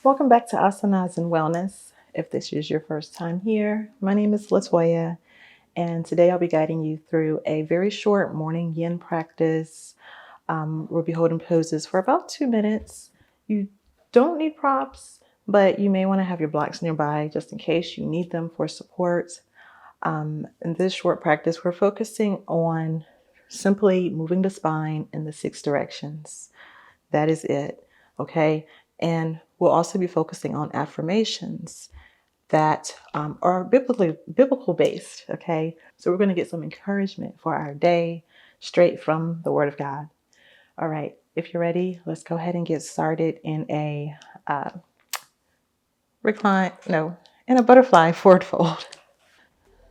Welcome back to Asanas and Wellness. If this is your first time here, my name is Latoya, and today I'll be guiding you through a very short morning yin practice. We'll be holding poses for about 2 minutes. You don't need props, but you may want to have your blocks nearby just in case you need them for support. In this short practice, we're focusing on simply moving the spine in the 6 directions. That is it, okay? And we'll also be focusing on affirmations that are biblical based, okay? So we're going to get some encouragement for our day straight from the Word of God. All right, if you're ready, let's go ahead and get started in a in a butterfly forward fold.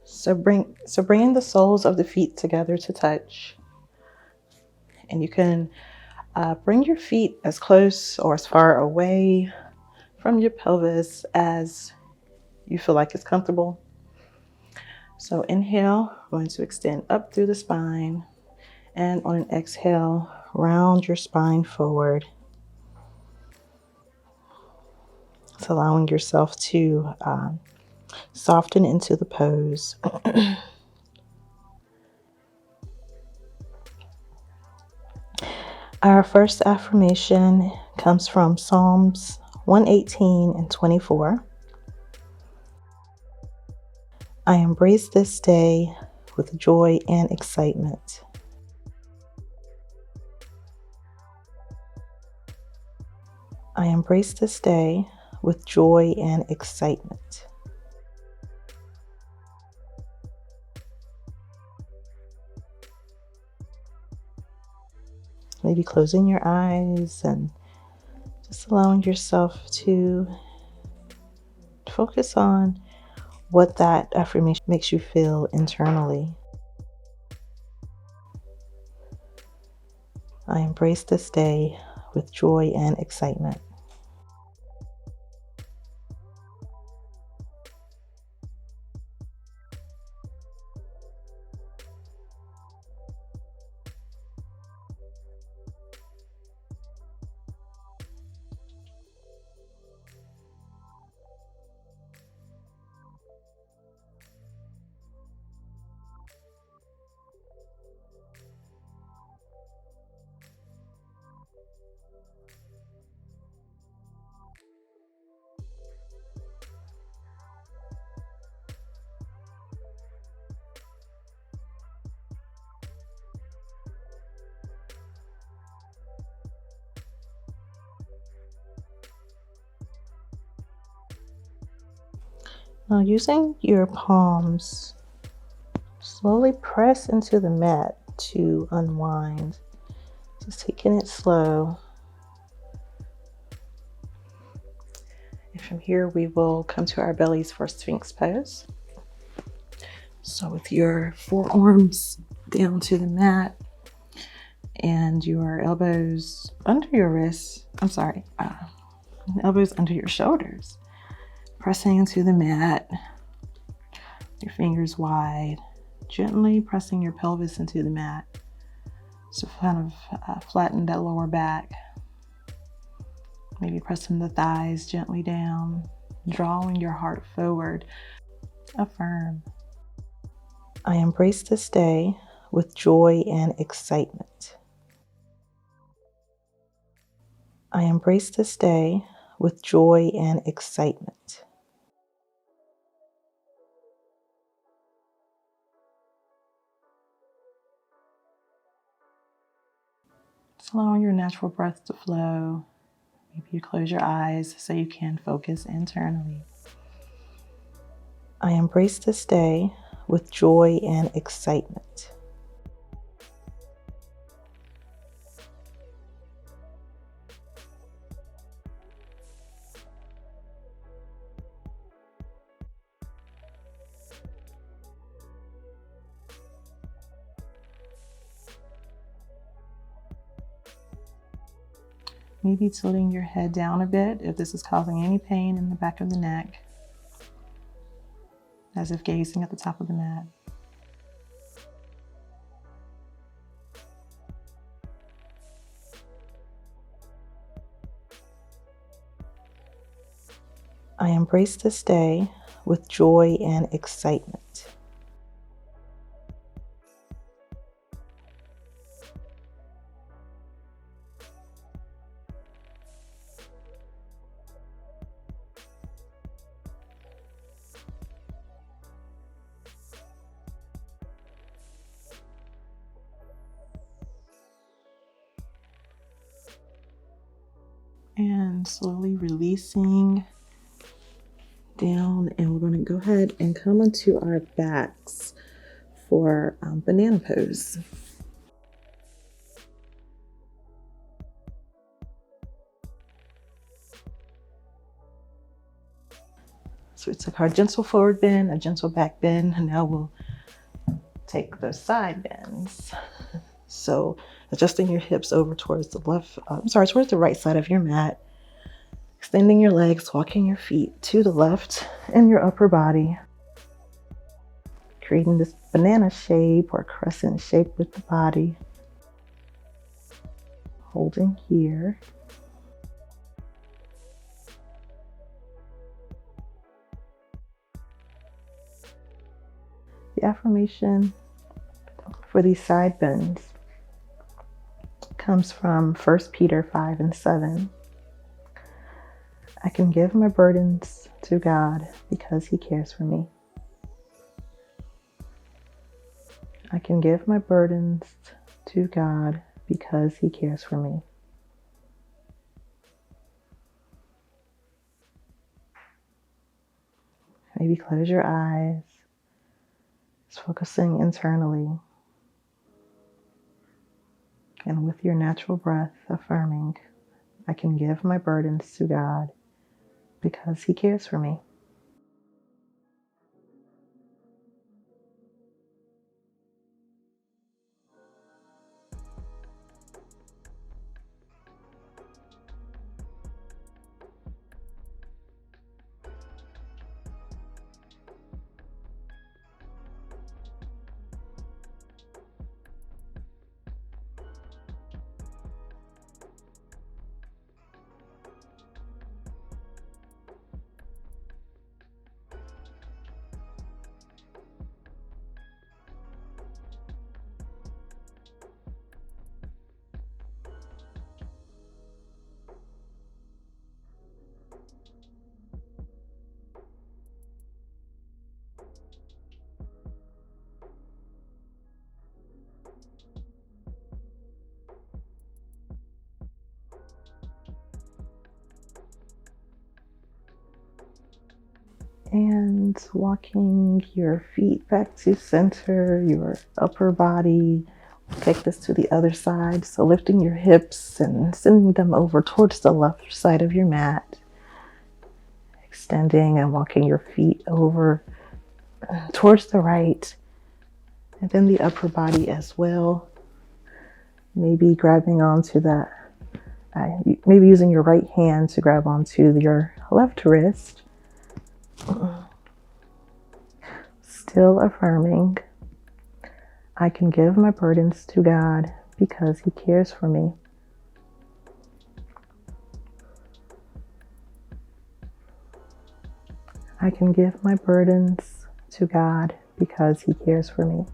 So bringing the soles of the feet together to touch, and you can bring your feet as close or as far away from your pelvis as you feel like it's comfortable. So inhale, going to extend up through the spine, and on an exhale, round your spine forward. It's allowing yourself to soften into the pose. Our first affirmation comes from Psalms 118 and 24. I embrace this day with joy and excitement. I embrace this day with joy and excitement. Maybe closing your eyes and just allowing yourself to focus on what that affirmation makes you feel internally. I embrace this day with joy and excitement. Now, using your palms, slowly press into the mat to unwind. Just taking it slow. And from here, we will come to our bellies for Sphinx pose. So with your forearms down to the mat and your elbows under your wrists, elbows under your shoulders, pressing into the mat, your fingers wide, gently pressing your pelvis into the mat. So kind of flatten that lower back. Maybe pressing the thighs gently down, drawing your heart forward. Affirm. I embrace this day with joy and excitement. I embrace this day with joy and excitement. Just allowing your natural breath to flow. Maybe you close your eyes so you can focus internally. I embrace this day with joy and excitement. Maybe tilting your head down a bit if this is causing any pain in the back of the neck, as if gazing at the top of the mat. I embrace this day with joy and excitement. And slowly releasing down, and we're going to go ahead and come onto our backs for banana pose. So we took our gentle forward bend, a gentle back bend, and now we'll take those side bends. So adjusting your hips over towards the towards the right side of your mat, extending your legs, walking your feet to the left and your upper body, creating this banana shape or crescent shape with the body. Holding here. The affirmation for these side bends comes from 1 Peter 5:7. I can give my burdens to God because He cares for me. I can give my burdens to God because He cares for me. Maybe close your eyes, just focusing internally, and with your natural breath affirming, I can give my burdens to God because He cares for me. And walking your feet back to center, your upper body. Take this to the other side. So lifting your hips and sending them over towards the left side of your mat. Extending and walking your feet over towards the right. And then the upper body as well. Maybe grabbing onto that. Maybe using your right hand to grab onto your left wrist. Still affirming, I can give my burdens to God because He cares for me. I can give my burdens to God because He cares for me.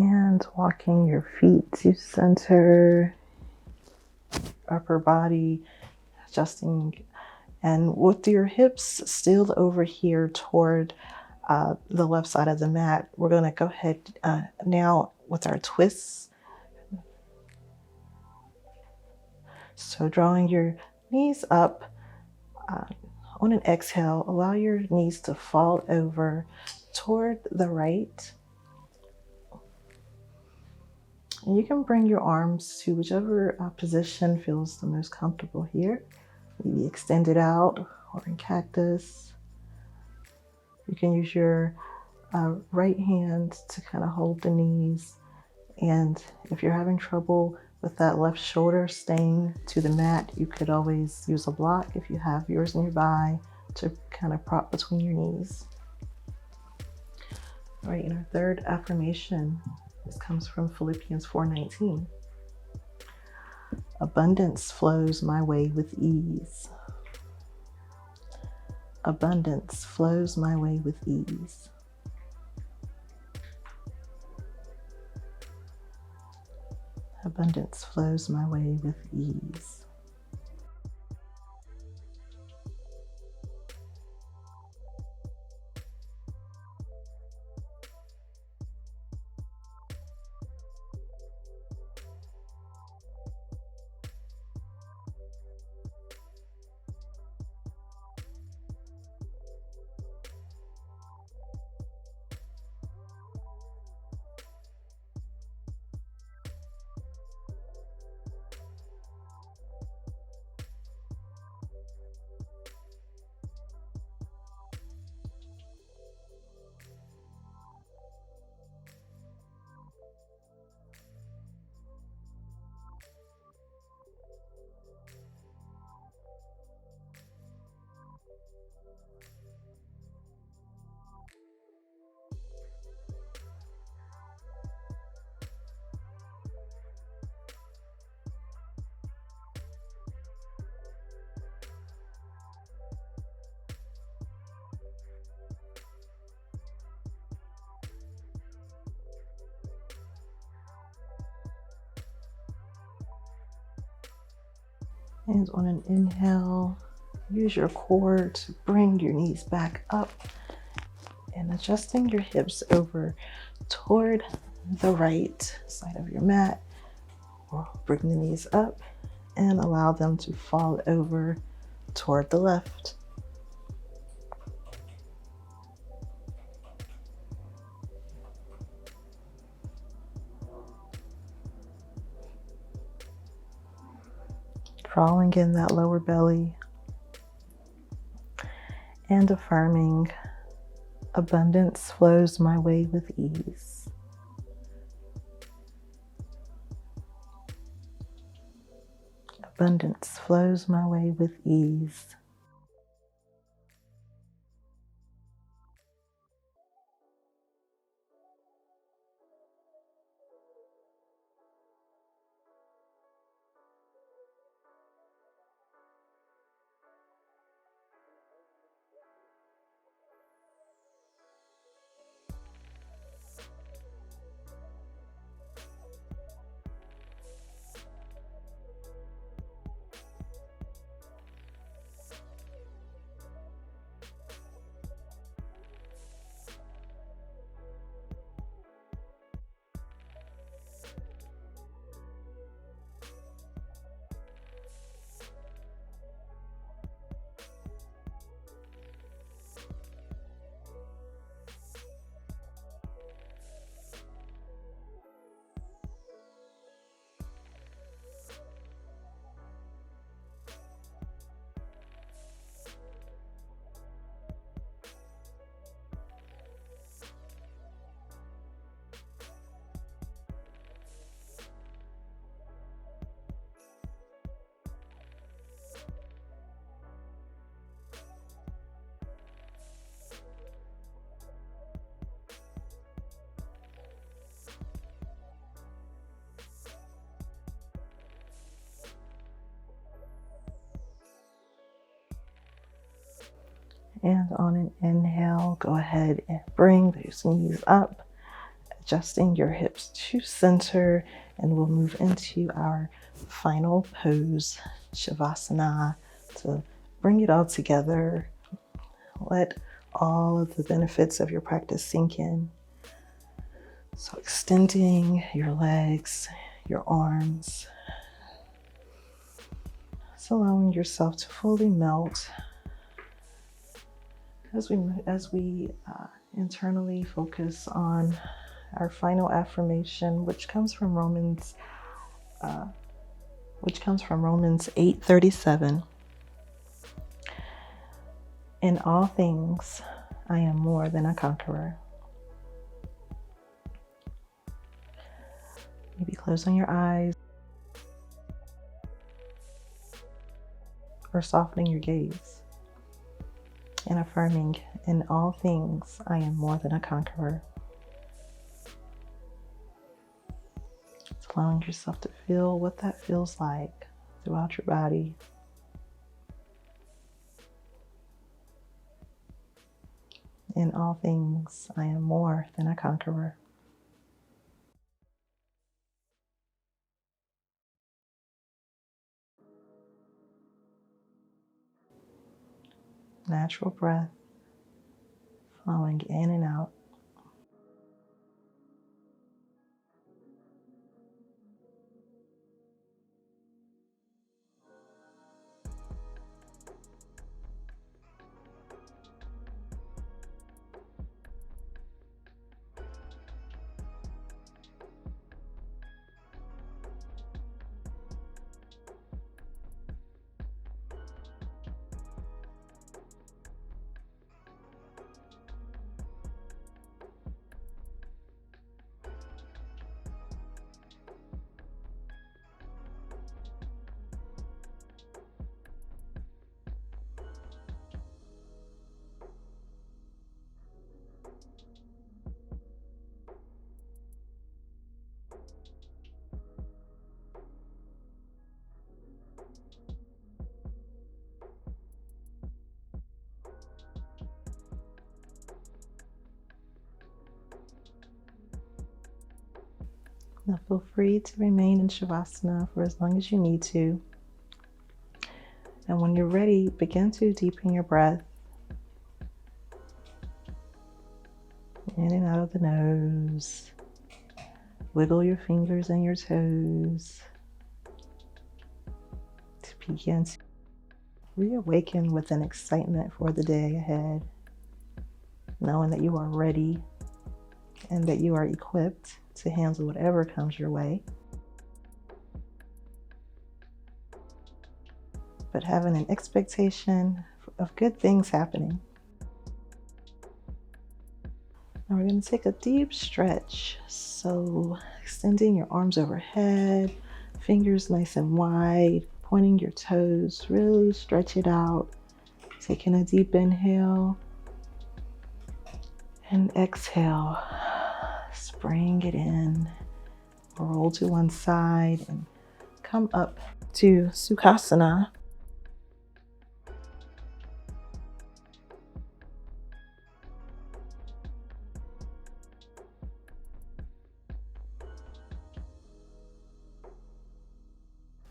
And walking your feet to center, upper body, adjusting, and with your hips still over here toward the left side of the mat, we're going to go ahead now with our twists. So drawing your knees up on an exhale, allow your knees to fall over toward the right. And you can bring your arms to whichever position feels the most comfortable here. Maybe extended out or in cactus. You can use your right hand to kind of hold the knees. And if you're having trouble with that left shoulder staying to the mat, you could always use a block if you have yours nearby to kind of prop between your knees. All right, and our third affirmation, this comes from Philippians 4:19. Abundance flows my way with ease. Abundance flows my way with ease. Abundance flows my way with ease. And on an inhale, use your core to bring your knees back up and adjusting your hips over toward the right side of your mat. Or bring the knees up and allow them to fall over toward the left. Drawing in that lower belly and affirming, abundance flows my way with ease. Abundance flows my way with ease. And on an inhale, go ahead and bring those knees up. adjusting your hips to center, and we'll move into our final pose, Shavasana, to bring it all together. Let all of the benefits of your practice sink in. So extending your legs, your arms, just allowing yourself to fully melt as we internally focus on our final affirmation, which comes from Romans 8:37. In all things, I am more than a conqueror. Maybe closing your eyes or softening your gaze and affirming, in all things, I am more than a conqueror. Just allowing yourself to feel what that feels like throughout your body. In all things, I am more than a conqueror. Natural breath flowing in and out. Now feel free to remain in Shavasana for as long as you need to. And when you're ready, begin to deepen your breath in and out of the nose. Wiggle your fingers and your toes to begin to reawaken with an excitement for the day ahead, knowing that you are ready and that you are equipped to handle whatever comes your way, but having an expectation of good things happening. Now we're going to take a deep stretch. So extending your arms overhead, fingers nice and wide, pointing your toes, really stretch it out. Taking a deep inhale and exhale. Bring it in, roll to one side and come up to Sukhasana.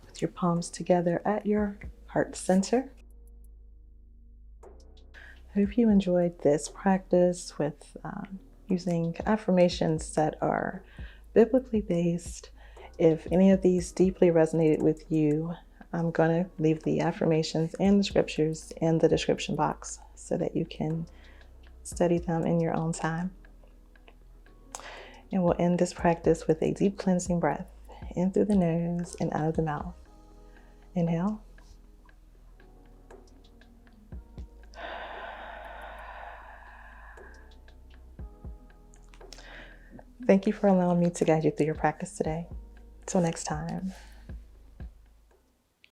With your palms together at your heart center. I hope you enjoyed this practice with using affirmations that are biblically based. If any of these deeply resonated with you, I'm going to leave the affirmations and the scriptures in the description box so that you can study them in your own time. And we'll end this practice with a deep cleansing breath in through the nose and out of the mouth. Inhale. Thank you for allowing me to guide you through your practice today. Until next time.